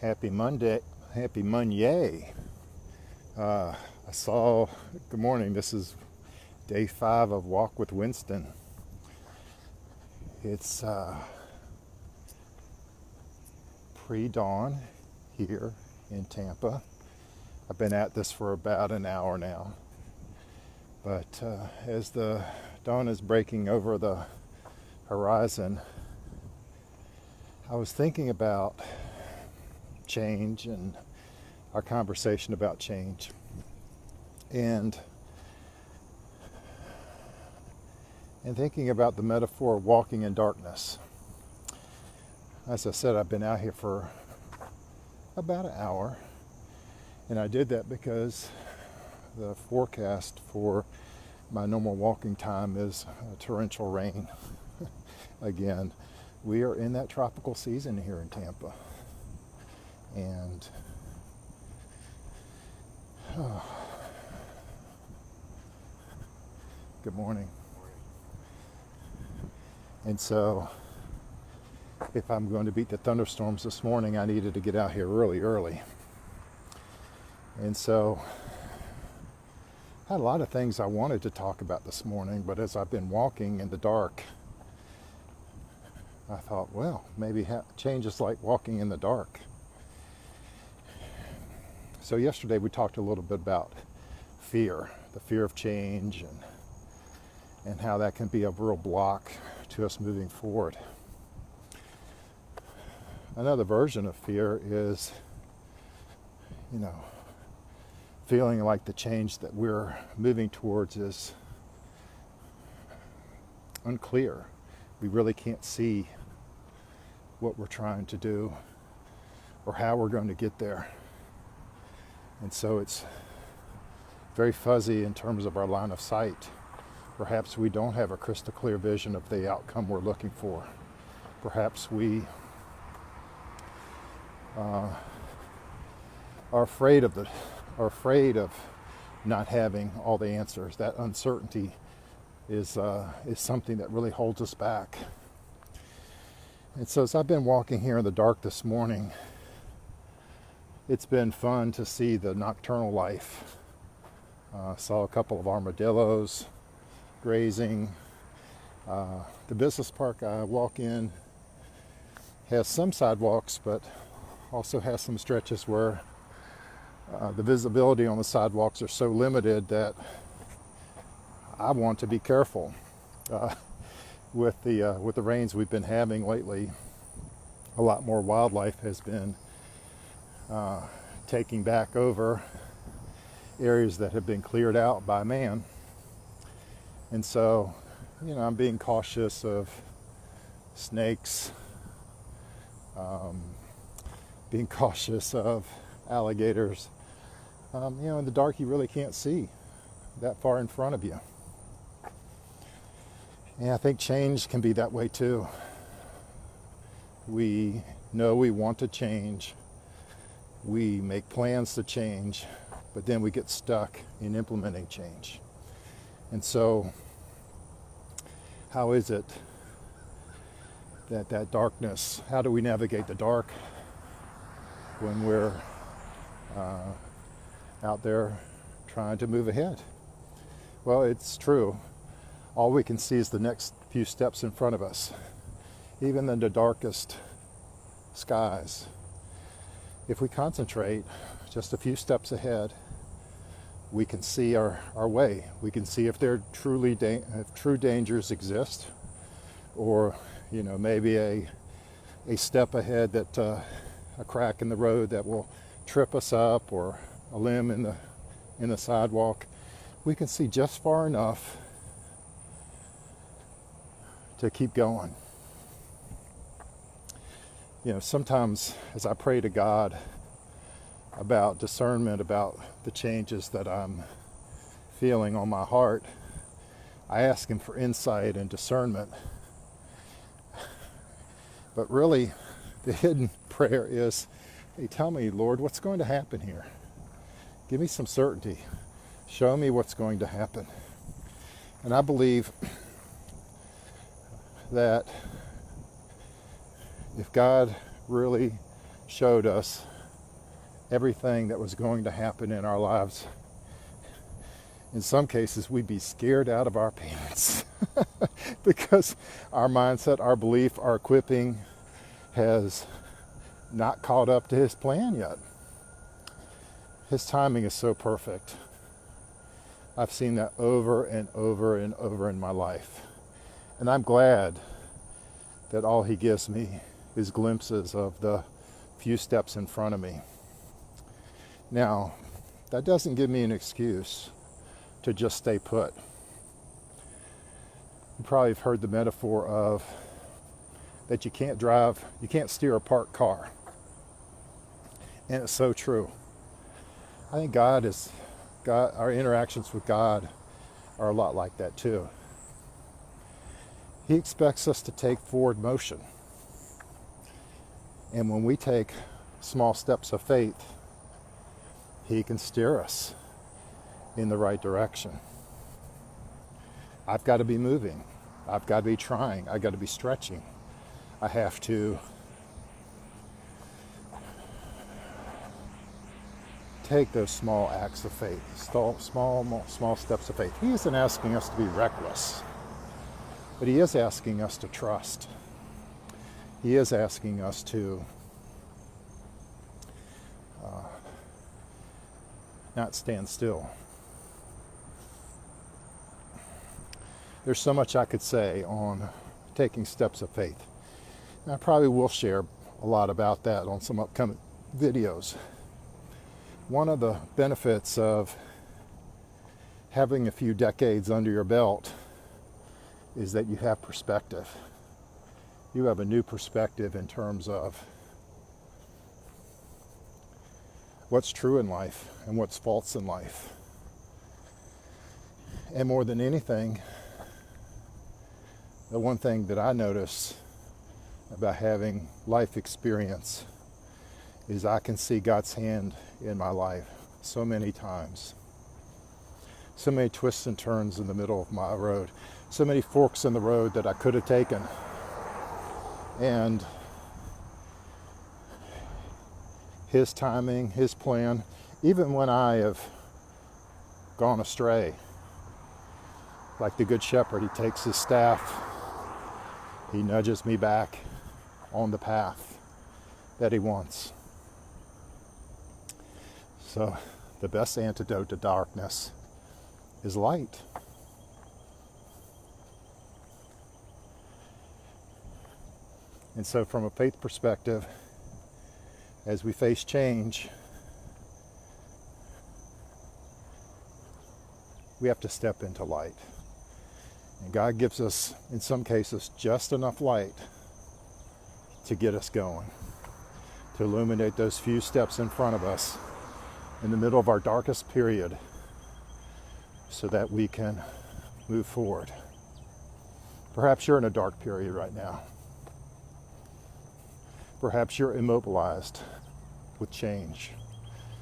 Happy Monday. Happy Monday. Good morning. This is day 5 of Walk with Winston. It's pre-dawn here in Tampa. I've been at this for about an hour now. But as the dawn is breaking over the horizon, I was thinking about change and our conversation about change, and thinking about the metaphor of walking in darkness. As I said, I've been out here for about an hour, and I did that because the forecast for my normal walking time is torrential rain. Again, we are in that tropical season here in Tampa. And good morning. And so if I'm going to beat the thunderstorms this morning, I needed to get out here really early. And so I had a lot of things I wanted to talk about this morning, but as I've been walking in the dark, I thought, well, maybe change is like walking in the dark. So yesterday we talked a little bit about fear, the fear of change, and how that can be a real block to us moving forward. Another version of fear is, feeling like the change that we're moving towards is unclear. We really can't see what we're trying to do or how we're going to get there. And so it's very fuzzy in terms of our line of sight. Perhaps we don't have a crystal clear vision of the outcome we're looking for. Perhaps we are afraid of not having all the answers. That uncertainty is something that really holds us back. And so as I've been walking here in the dark this morning, it's been fun to see the nocturnal life. Saw a couple of armadillos grazing. The business park I walk in has some sidewalks, but also has some stretches where the visibility on the sidewalks are so limited that I want to be careful. With the rains we've been having lately, a lot more wildlife has been taking back over areas that have been cleared out by man. And so, I'm being cautious of snakes, being cautious of alligators. In the dark you really can't see that far in front of you. And I think change can be that way too. We know we want to change. We make plans to change, but then we get stuck in implementing change. And so, how is it that darkness, how do we navigate the dark when we're out there trying to move ahead? Well, it's true. All we can see is the next few steps in front of us, even in the darkest skies. If we concentrate just a few steps ahead, we can see our way. We can see if there if true dangers exist, or maybe a step ahead that a crack in the road that will trip us up, or a limb in the sidewalk. We can see just far enough to keep going. Sometimes as I pray to God about discernment, about the changes that I'm feeling on my heart, I ask Him for insight and discernment. But really, the hidden prayer is, hey, tell me, Lord, what's going to happen here? Give me some certainty. Show me what's going to happen. And I believe that if God really showed us everything that was going to happen in our lives. In some cases, we'd be scared out of our pants because our mindset, our belief, our equipping has not caught up to his plan yet. His timing is so perfect. I've seen that over and over and over in my life. And I'm glad that all he gives me is glimpses of the few steps in front of me. Now, that doesn't give me an excuse to just stay put. You probably have heard the metaphor of that you can't steer a parked car. And it's so true. I think our interactions with God are a lot like that too. He expects us to take forward motion. And when we take small steps of faith, he can steer us in the right direction. I've got to be moving. I've got to be trying. I've got to be stretching. I have to take those small acts of faith, small steps of faith. He isn't asking us to be reckless, but he is asking us to trust. He is asking us to not stand still. There's so much I could say on taking steps of faith. And I probably will share a lot about that on some upcoming videos. One of the benefits of having a few decades under your belt is that you have perspective. You have a new perspective in terms of what's true in life and what's false in life. And more than anything, the one thing that I notice about having life experience is I can see God's hand in my life so many times. So many twists and turns in the middle of my road. So many forks in the road that I could have taken. And his timing, his plan, even when I have gone astray, like the Good Shepherd, he takes his staff, he nudges me back on the path that he wants. So the best antidote to darkness is light. And so from a faith perspective, as we face change, we have to step into light. And God gives us, in some cases, just enough light to get us going, to illuminate those few steps in front of us in the middle of our darkest period so that we can move forward. Perhaps you're in a dark period right now. Perhaps you're immobilized with change.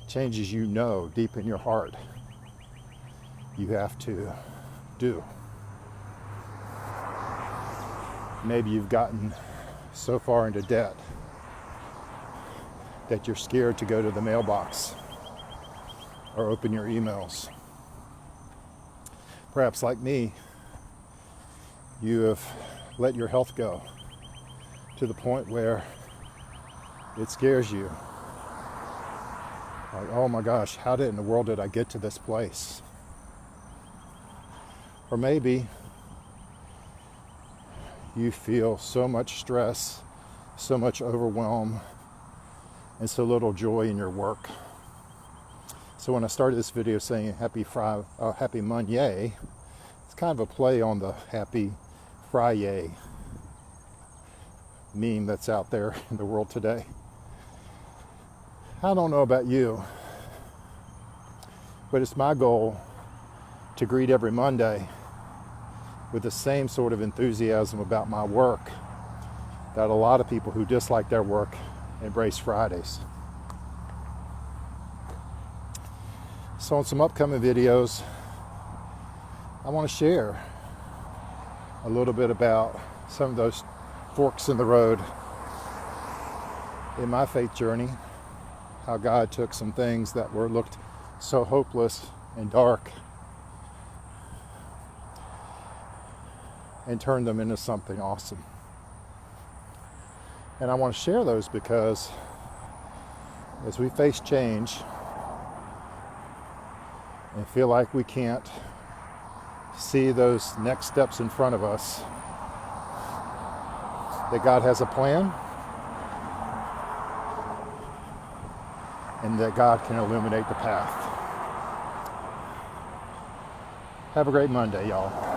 Changes you know deep in your heart you have to do. Maybe you've gotten so far into debt that you're scared to go to the mailbox or open your emails. Perhaps like me, you have let your health go to the point where it scares you. Like, oh my gosh, how in the world did I get to this place? Or maybe you feel so much stress, so much overwhelm, and so little joy in your work. So when I started this video saying happy Monday, it's kind of a play on the happy Friday meme that's out there in the world today. I don't know about you, but it's my goal to greet every Monday with the same sort of enthusiasm about my work that a lot of people who dislike their work embrace Fridays. So in some upcoming videos, I want to share a little bit about some of those forks in the road in my faith journey, how God took some things that looked so hopeless and dark and turned them into something awesome. And I want to share those because as we face change and feel like we can't see those next steps in front of us, that God has a plan and that God can illuminate the path. Have a great Monday, y'all.